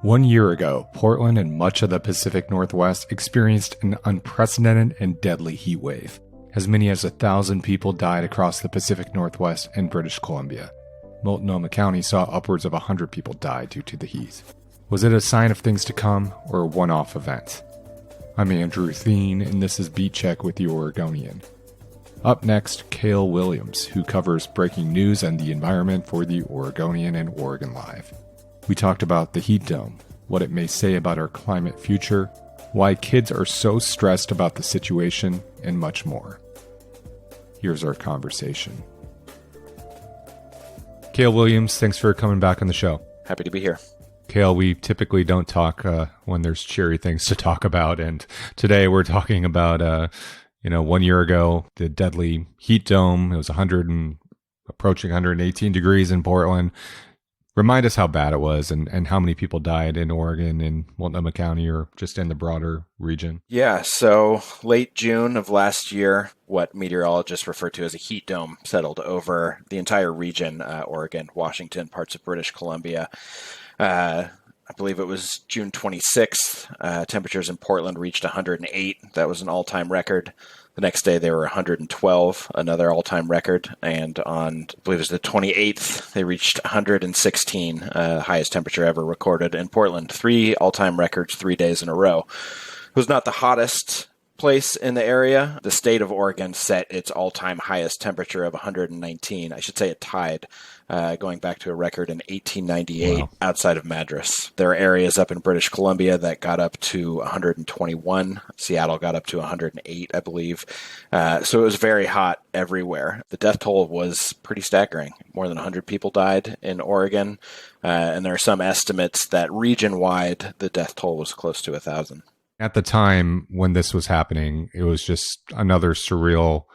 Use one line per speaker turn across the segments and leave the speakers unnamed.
1 year ago, Portland and much of the Pacific Northwest experienced an unprecedented and deadly heat wave. As many as 1,000 people died across the Pacific Northwest and British Columbia. Multnomah County saw upwards of 100 people die due to the heat. Was it a sign of things to come, or a one-off event? I'm Andrew Thien, and this is Beat Check with the Oregonian. Up next, Kale Williams, who covers breaking news and the environment for the Oregonian and OregonLive. We talked about the heat dome, what it may say about our climate future, why kids are so stressed about the situation, and much more. Here's our conversation. Kale Williams, thanks for coming back on the show.
Happy to be here.
Kale, we typically don't talk when there's cheery things to talk about, and today we're talking about 1 year ago, the deadly heat dome. It was approaching 118 degrees in Portland. Remind us how bad it was and how many people died in Oregon and Multnomah County or just in the broader region.
Yeah, so late June of last year, what meteorologists refer to as a heat dome settled over the entire region, Oregon, Washington, parts of British Columbia. I believe it was June 26th. Temperatures in Portland reached 108. That was an all-time record. The next day they were 112, another all-time record. And on, I believe it was the 28th, they reached 116, highest temperature ever recorded in Portland. 3 all-time records, 3 days in a row. It was not the hottest place in the area. The state of Oregon set its all-time highest temperature of 119. I should say it tied, going back to a record in 1898 wow. Outside of Madras. There are areas up in British Columbia that got up to 121. Seattle got up to 108, I believe. So it was very hot everywhere. The death toll was pretty staggering. More than 100 people died in Oregon. And there are some estimates that region-wide, the death toll was close to 1,000.
At the time when this was happening, it was just another surreal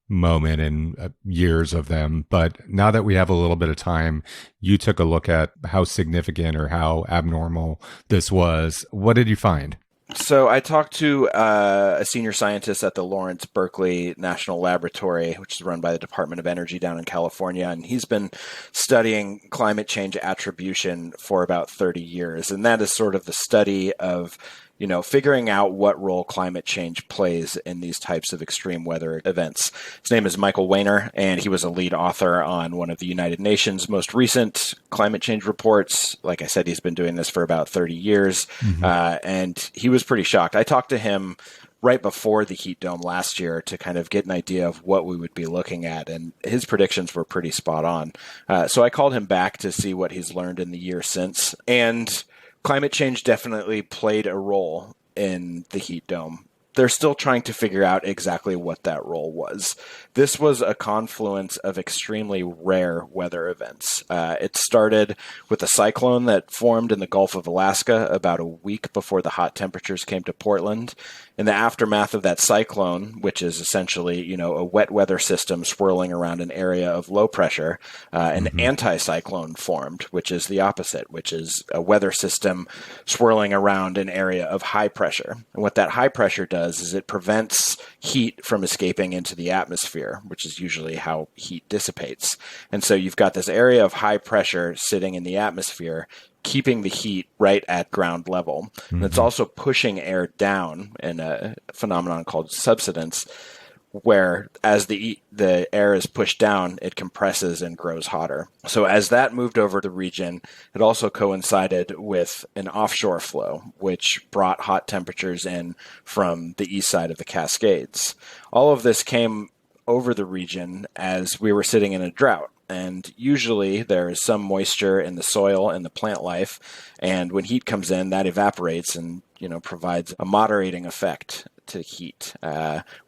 moment in years of them. But now that we have a little bit of time, you took a look at how significant or how abnormal this was. What did you find?
So I talked to a senior scientist at the Lawrence Berkeley National Laboratory, which is run by the Department of Energy down in California, and he's been studying climate change attribution for about 30 years. And that is sort of the study of figuring out what role climate change plays in these types of extreme weather events. His name is Michael Weiner, and he was a lead author on one of the United Nations' most recent climate change reports. Like I said, he's been doing this for about 30 years, and he was pretty shocked. I talked to him right before the heat dome last year to kind of get an idea of what we would be looking at, and his predictions were pretty spot on. So I called him back to see what he's learned in the year since, and climate change definitely played a role in the heat dome. They're still trying to figure out exactly what that role was. This was a confluence of extremely rare weather events. It started with a cyclone that formed in the Gulf of Alaska about a week before the hot temperatures came to Portland. In the aftermath of that cyclone, which is essentially, a wet weather system swirling around an area of low pressure, an anticyclone formed, which is the opposite, which is a weather system swirling around an area of high pressure. And what that high pressure does is it prevents heat from escaping into the atmosphere, which is usually how heat dissipates. And so you've got this area of high pressure sitting in the atmosphere, keeping the heat right at ground level. And it's also pushing air down in a phenomenon called subsidence, where as the air is pushed down, it compresses and grows hotter. So as that moved over the region, it also coincided with an offshore flow, which brought hot temperatures in from the east side of the Cascades. All of this came over the region as we were sitting in a drought. And usually there is some moisture in the soil and the plant life. And when heat comes in, that evaporates and, provides a moderating effect to heat.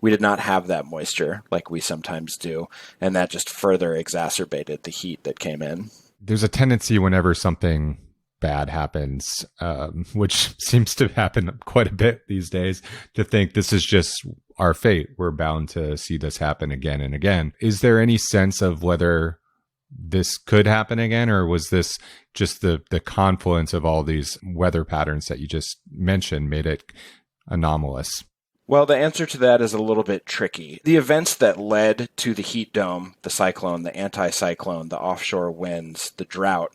We did not have that moisture like we sometimes do. And that just further exacerbated the heat that came in.
There's a tendency whenever something bad happens, which seems to happen quite a bit these days, to think this is just our fate. We're bound to see this happen again and again. Is there any sense of whether this could happen again, or was this just the confluence of all these weather patterns that you just mentioned made it anomalous?
Well, the answer to that is a little bit tricky. The events that led to the heat dome, the cyclone, the anticyclone, the offshore winds, the drought,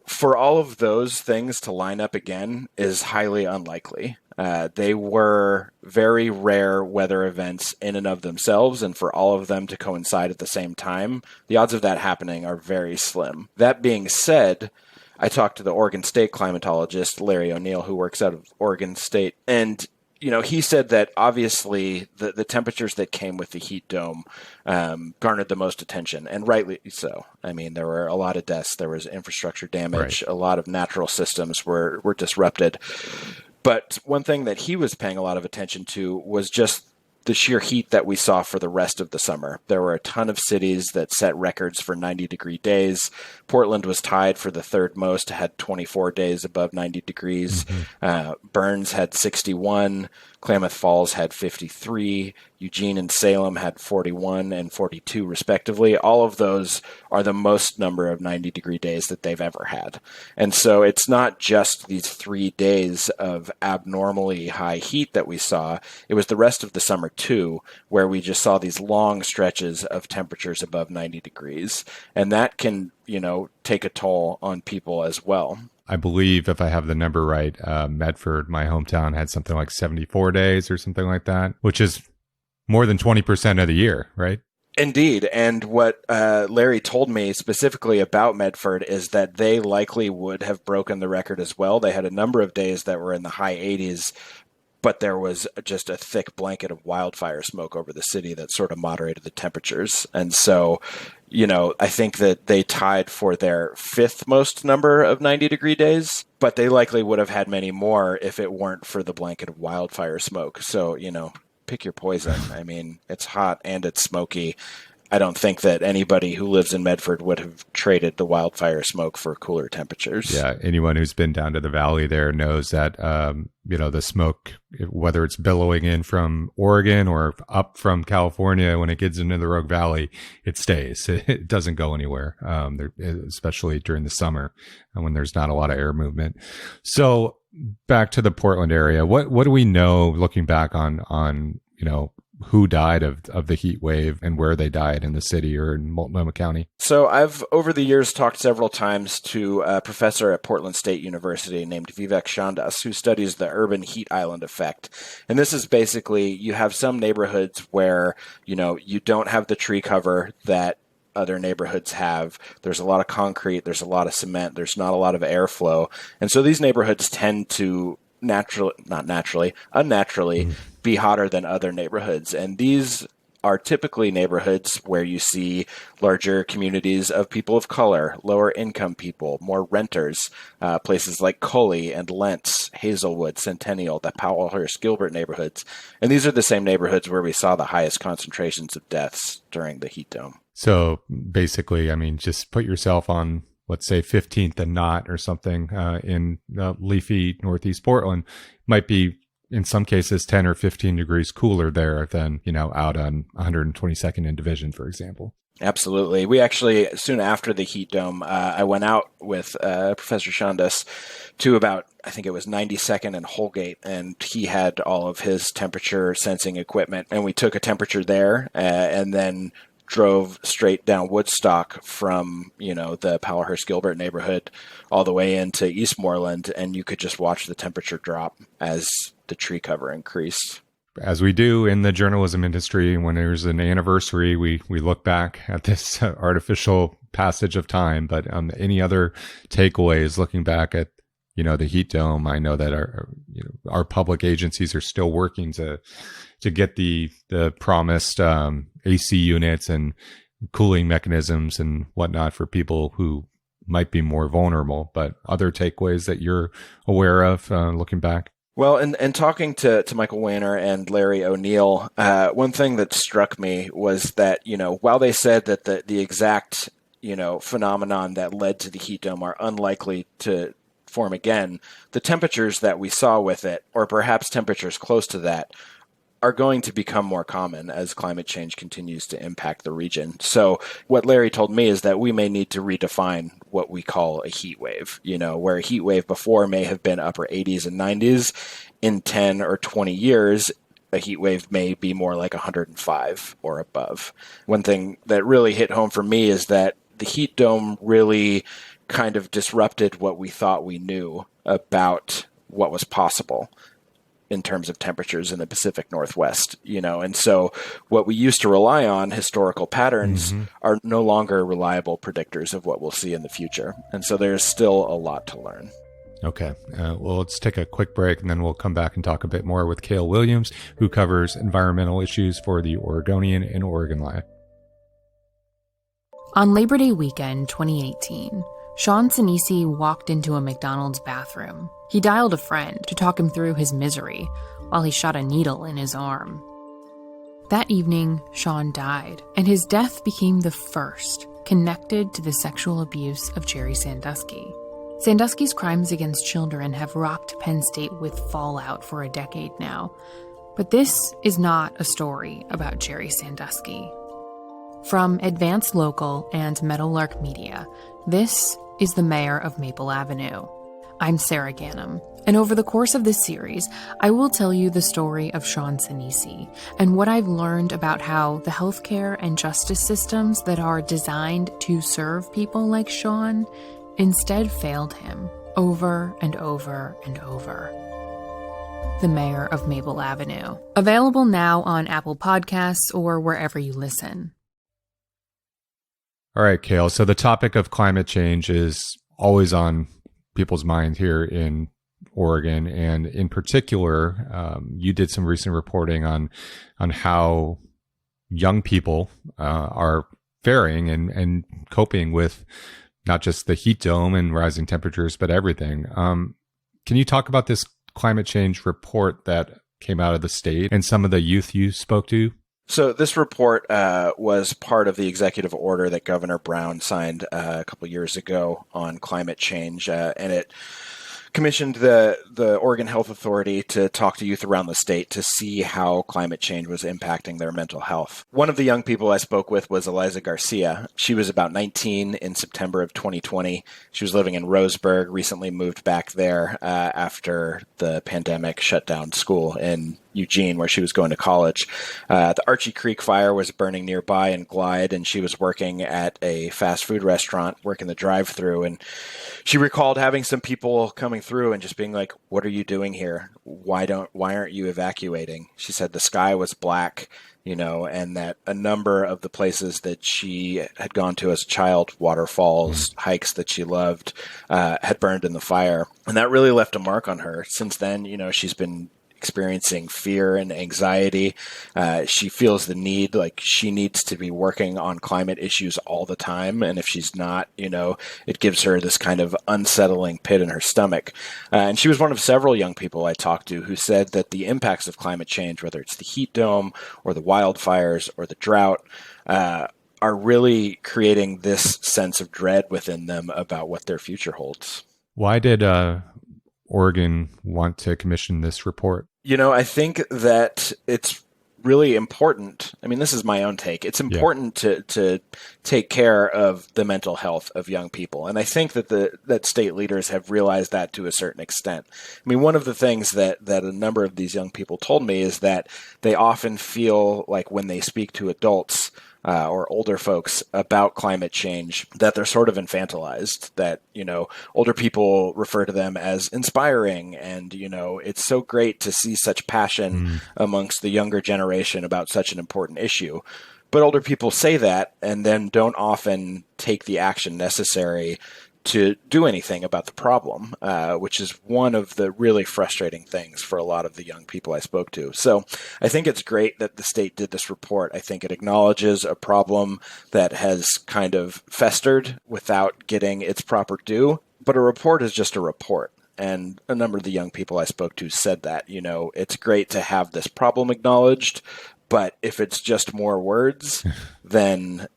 for all of those things to line up again is highly unlikely. They were very rare weather events in and of themselves, and for all of them to coincide at the same time, the odds of that happening are very slim. That being said, I talked to the Oregon State climatologist, Larry O'Neill, who works out of Oregon State, and he said that obviously the temperatures that came with the heat dome garnered the most attention, and rightly so. I mean, there were a lot of deaths, there was infrastructure damage,
Right.
a lot of natural systems were disrupted. But one thing that he was paying a lot of attention to was just the sheer heat that we saw for the rest of the summer. There were a ton of cities that set records for 90-degree days. Portland was tied for the third most, had 24 days above 90 degrees. Burns had 61. Klamath Falls had 53. Eugene and Salem had 41 and 42 respectively. All of those are the most number of 90-degree days that they've ever had. And so it's not just these 3 days of abnormally high heat that we saw. It was the rest of the summer too, where we just saw these long stretches of temperatures above 90 degrees. And that can, take a toll on people as well.
I believe, if I have the number right, Medford, my hometown, had something like 74 days or something like that, which is more than 20% of the year, right?
Indeed. And what Larry told me specifically about Medford is that they likely would have broken the record as well. They had a number of days that were in the high 80s, but there was just a thick blanket of wildfire smoke over the city that sort of moderated the temperatures. And so, I think that they tied for their 5th most number of 90-degree days, but they likely would have had many more if it weren't for the blanket of wildfire smoke. So, pick your poison. I mean, it's hot and it's smoky. I don't think that anybody who lives in Medford would have traded the wildfire smoke for cooler temperatures.
Yeah, anyone who's been down to the valley there knows that, the smoke, whether it's billowing in from Oregon or up from California, when it gets into the Rogue Valley, it stays. It doesn't go anywhere, especially during the summer when there's not a lot of air movement. So back to the Portland area, what do we know looking back on who died of the heat wave and where they died in the city or in Multnomah County?
So I've, over the years, talked several times to a professor at Portland State University named Vivek Chandas, who studies the urban heat island effect. And this is basically, you have some neighborhoods where, you don't have the tree cover that other neighborhoods have. There's a lot of concrete, there's a lot of cement, there's not a lot of airflow. And so these neighborhoods tend to unnaturally be hotter than other neighborhoods. And these are typically neighborhoods where you see larger communities of people of color, lower income people, more renters, places like Coley and Lentz, Hazelwood, Centennial, the Powellhurst-Gilbert neighborhoods. And these are the same neighborhoods where we saw the highest concentrations of deaths during the heat dome.
So basically, just put yourself on, let's say, 15th and Knott or something in leafy Northeast Portland. Might be, in some cases, 10 or 15 degrees cooler there than, out on 122nd and Division, for example.
Absolutely. We actually, soon after the heat dome, I went out with Professor Chandas to about, I think it was 92nd and Holgate, and he had all of his temperature sensing equipment. And we took a temperature there and then drove straight down Woodstock from, the Powellhurst-Gilbert neighborhood all the way into Eastmoreland, and you could just watch the temperature drop as the tree cover increased.
As we do in the journalism industry, when there's an anniversary, we look back at this artificial passage of time. But any other takeaways looking back at, the heat dome? I know that our public agencies are still working to get the promised AC units and cooling mechanisms and whatnot for people who might be more vulnerable. But other takeaways that you're aware of looking back?
Well, and talking to Michael Weiner and Larry O'Neill, one thing that struck me was that, while they said that the exact, phenomenon that led to the heat dome are unlikely to form again, the temperatures that we saw with it, or perhaps temperatures close to that, are going to become more common as climate change continues to impact the region. So what Larry told me is that we may need to redefine what we call a heat wave, where a heat wave before may have been upper 80s and 90s. In 10 or 20 years, a heat wave may be more like 105 or above. One thing that really hit home for me is that the heat dome really kind of disrupted what we thought we knew about what was possible in terms of temperatures in the Pacific Northwest, and so what we used to rely on, historical patterns, are no longer reliable predictors of what we'll see in the future. And so there's still a lot to learn.
Okay. Well, let's take a quick break and then we'll come back and talk a bit more with Kale Williams, who covers environmental issues for the Oregonian and OregonLive.
On Labor Day weekend 2018, Sean Sinisi walked into a McDonald's bathroom. He dialed a friend to talk him through his misery while he shot a needle in his arm. That evening, Sean died, and his death became the first connected to the sexual abuse of Jerry Sandusky. Sandusky's crimes against children have rocked Penn State with fallout for a decade now, but this is not a story about Jerry Sandusky. From Advance Local and Meadowlark Media, this is The Mayor of Maple Avenue. I'm Sarah Gannam, and over the course of this series, I will tell you the story of Sean Sinisi and what I've learned about how the healthcare and justice systems that are designed to serve people like Sean instead failed him over and over and over. The Mayor of Maple Avenue. Available now on Apple Podcasts or wherever you listen.
All right, Kale. So the topic of climate change is always on people's mind here in Oregon. And in particular, you did some recent reporting on how young people are faring and coping with not just the heat dome and rising temperatures, but everything. Can you talk about this climate change report that came out of the state and some of the youth you spoke to?
So this report was part of the executive order that Governor Brown signed a couple years ago on climate change, and it commissioned the Oregon Health Authority to talk to youth around the state to see how climate change was impacting their mental health. One of the young people I spoke with was Eliza Garcia. She was about 19 in September of 2020. She was living in Roseburg, recently moved back there after the pandemic shut down school in Eugene, where she was going to college. The Archie Creek fire was burning nearby in Glide, and she was working at a fast food restaurant, working the drive-thru, and she recalled having some people coming through and just being like, "What are you doing here? Why aren't you evacuating?" She said the sky was black, and that a number of the places that she had gone to as a child, waterfalls, hikes that she loved, had burned in the fire. And that really left a mark on her. Since then, she's been experiencing fear and anxiety. She feels the need, like she needs to be working on climate issues all the time. And if she's not, it gives her this kind of unsettling pit in her stomach. And she was one of several young people I talked to who said that the impacts of climate change, whether it's the heat dome or the wildfires or the drought, are really creating this sense of dread within them about what their future holds.
Why did Oregon want to commission this report?
I think that it's really important. I mean, this is my own take. It's important to take care of the mental health of young people. And I think that that state leaders have realized that to a certain extent. I mean, one of the things that a number of these young people told me is that they often feel like when they speak to adults or older folks about climate change, that they're sort of infantilized, that, older people refer to them as inspiring. And, it's so great to see such passion amongst the younger generation about such an important issue. But older people say that and then don't often take the action necessary to do anything about the problem, which is one of the really frustrating things for a lot of the young people I spoke to. So I think it's great that the state did this report. I think it acknowledges a problem that has kind of festered without getting its proper due. But a report is just a report. And a number of the young people I spoke to said that, it's great to have this problem acknowledged, but if it's just more words, then,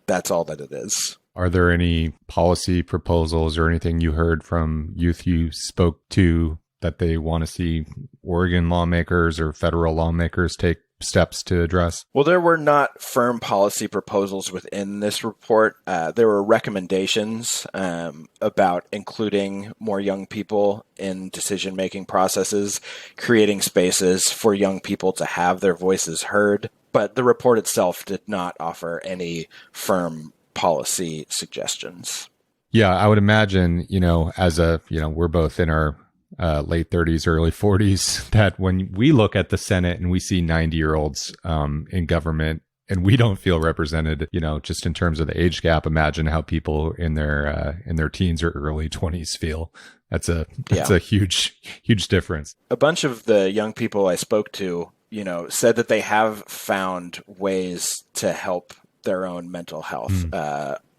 that's all that it is.
Are there any policy proposals or anything you heard from youth you spoke to that they want to see Oregon lawmakers or federal lawmakers take steps to address?
Well, there were not firm policy proposals within this report. There were recommendations about including more young people in decision-making processes, creating spaces for young people to have their voices heard. But the report itself did not offer any firm policy suggestions.
Yeah, I would imagine, we're both in our late 30s, early 40s, that when we look at the Senate and we see 90-year-olds in government and we don't feel represented, just in terms of the age gap, imagine how people in their teens or early 20s feel. That's a huge, huge difference.
A bunch of the young people I spoke to, said that they have found ways to help their own mental health.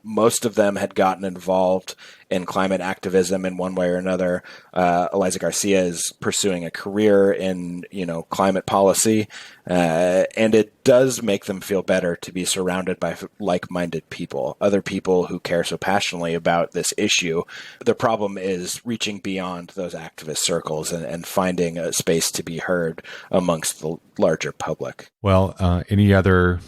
Most of them had gotten involved in climate activism in one way or another. Eliza Garcia is pursuing a career in, climate policy. And it does make them feel better to be surrounded by like-minded people, other people who care so passionately about this issue. The problem is reaching beyond those activist circles and finding a space to be heard amongst the larger public.
Well, any other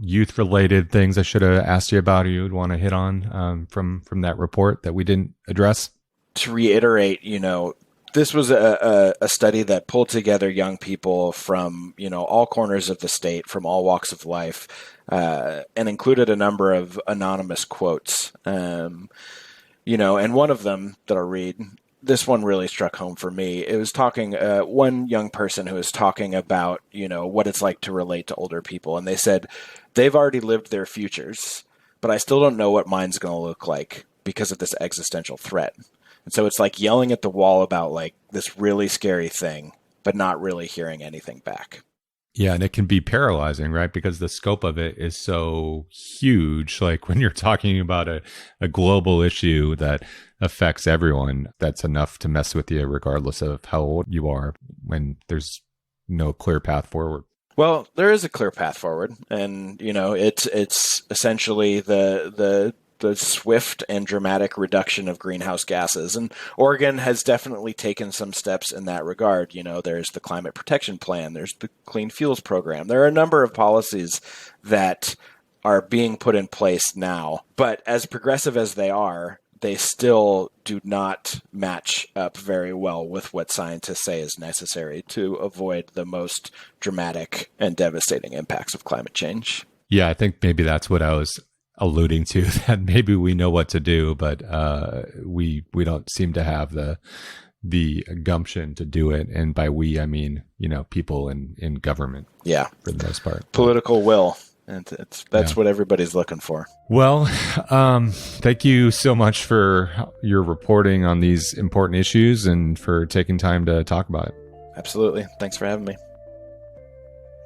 youth-related things I should have asked you about or you would want to hit on from that report that we didn't address?
To reiterate, this was a study that pulled together young people from, all corners of the state, from all walks of life, and included a number of anonymous quotes. And one of them that I'll read, this one really struck home for me. It was talking, one young person who was talking about, what it's like to relate to older people. And they said, they've already lived their futures, but I still don't know what mine's going to look like because of this existential threat. And so it's like yelling at the wall about like this really scary thing, but not really hearing anything back.
Yeah, and it can be paralyzing, right? Because the scope of it is so huge. Like when you're talking about a global issue that affects everyone, that's enough to mess with you regardless of how old you are when there's no clear path forward.
Well, there is a clear path forward, and it's essentially the swift and dramatic reduction of greenhouse gases, and Oregon has definitely taken some steps in that regard. There's the Climate Protection Plan, there's the Clean Fuels Program. There are a number of policies that are being put in place now, but as progressive as they are, they still do not match up very well with what scientists say is necessary to avoid the most dramatic and devastating impacts of climate change.
Yeah, I think maybe that's what I was alluding to, that maybe we know what to do, but we don't seem to have the gumption to do it. And by we, I mean, people in government.
Yeah.
For the most part.
Political will. And that's what everybody's looking for.
Well, thank you so much for your reporting on these important issues and for taking time to talk about it.
Absolutely. Thanks for having me.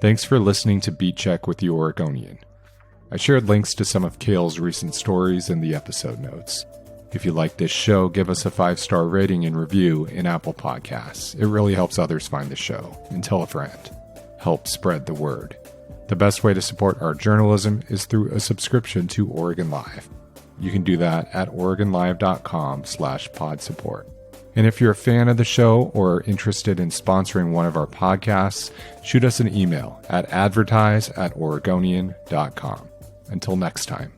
Thanks for listening to Beat Check with the Oregonian. I shared links to some of Kale's recent stories in the episode notes. If you like this show, give us a 5-star rating and review in Apple Podcasts. It really helps others find the show. And tell a friend. Help spread the word. The best way to support our journalism is through a subscription to Oregon Live. You can do that at OregonLive.com/pod support. And if you're a fan of the show or interested in sponsoring one of our podcasts, shoot us an email at advertise@oregonian.com. Until next time.